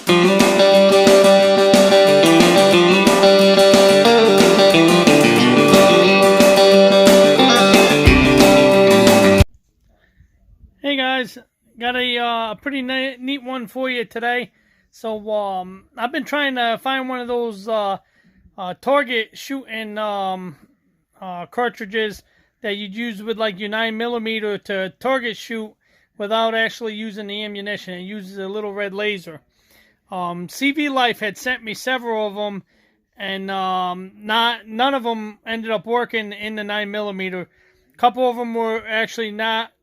Hey guys, got a pretty neat one for you today. So I've been trying to find one of those target shooting cartridges that you'd use with like your 9mm to target shoot without actually using the ammunition. It uses a little red laser. CV Life had sent me several of them, and none of them ended up working in the 9mm. A couple of them were actually not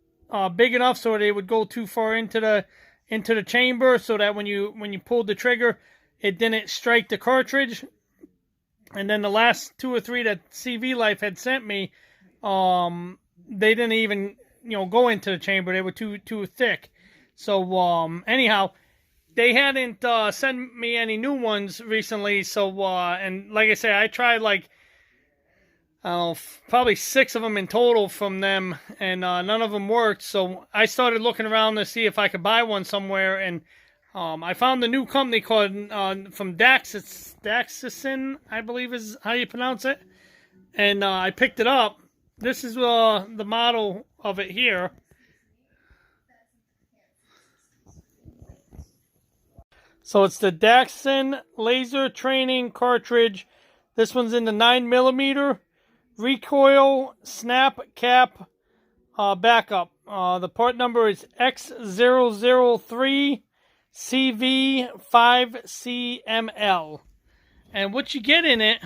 big enough, so they would go too far into the chamber, so that when you pulled the trigger, it didn't strike the cartridge. And then the last 2 or 3 that CV Life had sent me, they didn't even go into the chamber. They were too thick. So anyhow, they hadn't sent me any new ones recently. So and like I said, I tried like probably 6 of them in total from them, and none of them worked. So I started looking around to see if I could buy one somewhere, and I found the new company called from Daxisonn, I believe is how you pronounce it, and I picked it up. This is the model of it here. So it's the Daxisonn laser training cartridge. This one's in the 9mm. Recoil snap cap backup. The part number is X003CV5CML. And what you get in it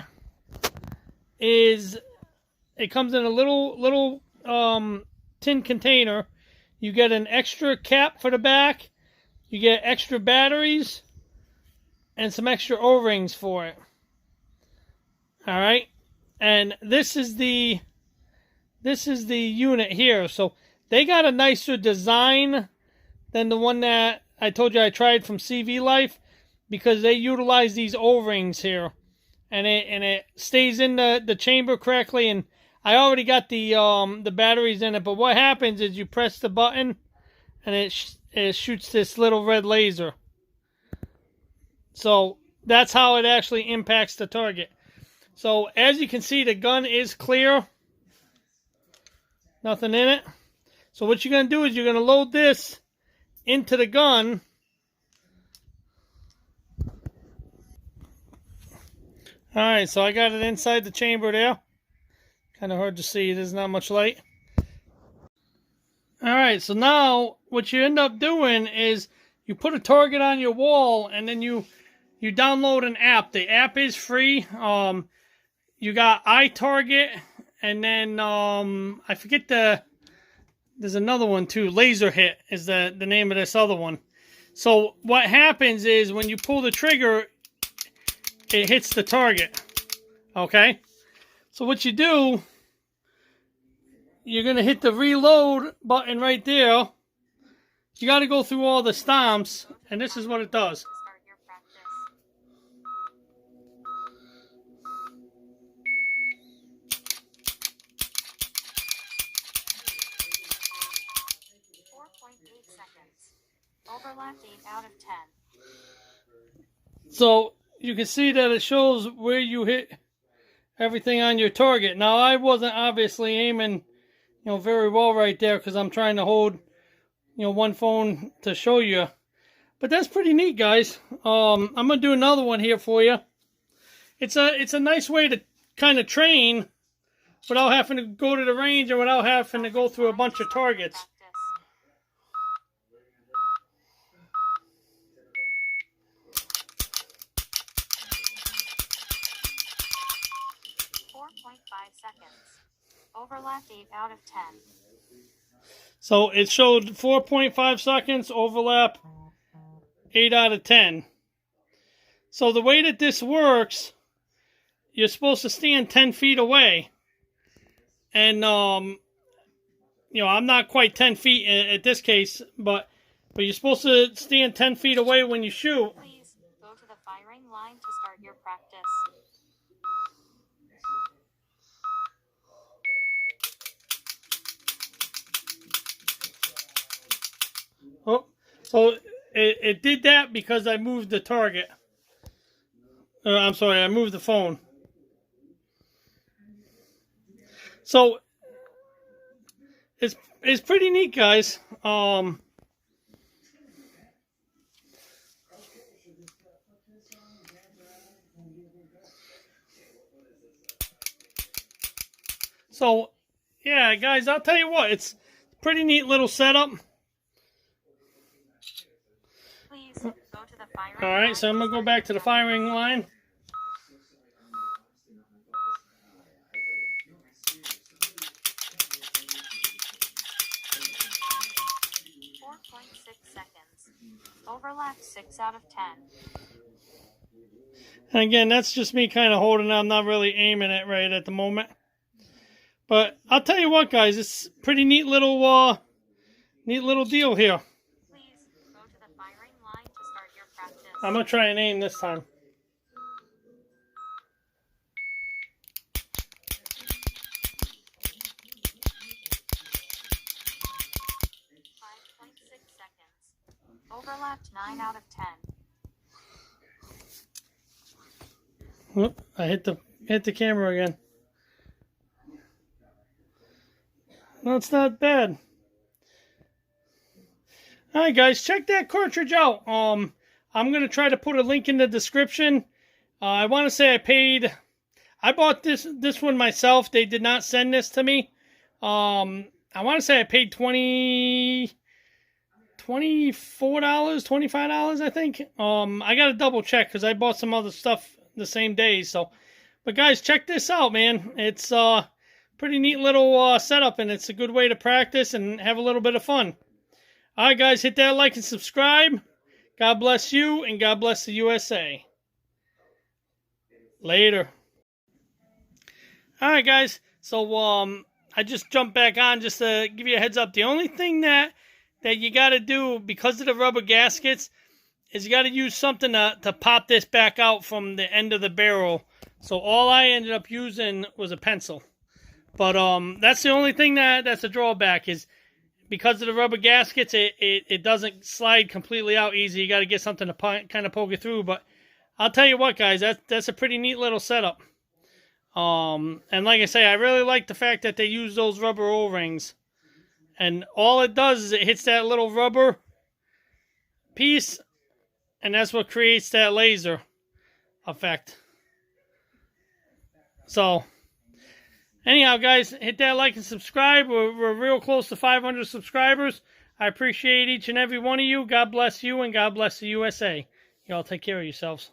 is, it comes in a little tin container. You get an extra cap for the back. You get extra batteries and some extra O-rings for it. All right. And this is the unit here. So they got a nicer design than the one that I told you I tried from CV Life, because they utilize these O-rings here, and it stays in the chamber correctly. And I already got the batteries in it. But what happens is you press the button, and it shoots this little red laser. So that's how it actually impacts the target. So as you can see, the gun is clear. Nothing in it. So what you're going to do is you're going to load this into the gun. Alright, so I got it inside the chamber there. Kind of hard to see. There's not much light. Alright, so now what you end up doing is you put a target on your wall, and then you download an app. The app is free. You got iTarget, and then I forget there's another one too. Laser Hit is the name of this other one. So what happens is when you pull the trigger, it hits the target. Okay? So what you do, you're going to hit the reload button right there. You got to go through all the stomps, and this is what it does. Overlap 8 out of 10. So you can see that it shows where you hit everything on your target. Now I wasn't obviously aiming, very well right there, because I'm trying to hold, one phone to show you. But that's pretty neat, guys. I'm gonna do another one here for you. It's a nice way to kind of train without having to go to the range and without having to go through a bunch of targets. Seconds. Overlap 8 out of 10. So it showed 4.5 seconds, overlap 8 out of 10. So the way that this works, you're supposed to stand 10 feet away. And, I'm not quite 10 feet at this case, but you're supposed to stand 10 feet away when you shoot. Please go to the firing line to start your practice. Oh, so it did that because I moved the target. I'm sorry, I moved the phone. So it's pretty neat, guys. So yeah, guys, I'll tell you what, it's a pretty neat little setup. Please go to the firing All right, so I'm gonna go back to the firing line. 4.6 seconds. Overlap 6 out of 10. And again, that's just me kind of holding it. I'm not really aiming it right at the moment. But I'll tell you what, guys, it's a pretty neat little deal here. Please go to the firing line to start your practice. I'm gonna try and aim this time. 5.6 seconds. Overlapped 9 out of 10. Whoop, I hit the camera again. No, it's not bad. All right, guys, check that cartridge out. I'm gonna try to put a link in the description. I want to say I bought this one myself. They did not send this to me. I want to say I paid $24, $25, I think. I got to double check because I bought some other stuff the same day. So, but guys, check this out, man. It's pretty neat little setup, and it's a good way to practice and have a little bit of fun. All right, guys, hit that like and subscribe. God bless you, and God bless the USA. Later. All right, guys. So I just jumped back on just to give you a heads up. The only thing that you got to do because of the rubber gaskets is you got to use something to pop this back out from the end of the barrel. So all I ended up using was a pencil. But that's the only thing that's a drawback is because of the rubber gaskets, it doesn't slide completely out easy. You got to get something to kind of poke it through. But I'll tell you what, guys, that's a pretty neat little setup. And like I say, I really like the fact that they use those rubber O-rings. And all it does is it hits that little rubber piece, and that's what creates that laser effect. So, anyhow, guys, hit that like and subscribe. We're real close to 500 subscribers. I appreciate each and every one of you. God bless you, and God bless the USA. Y'all take care of yourselves.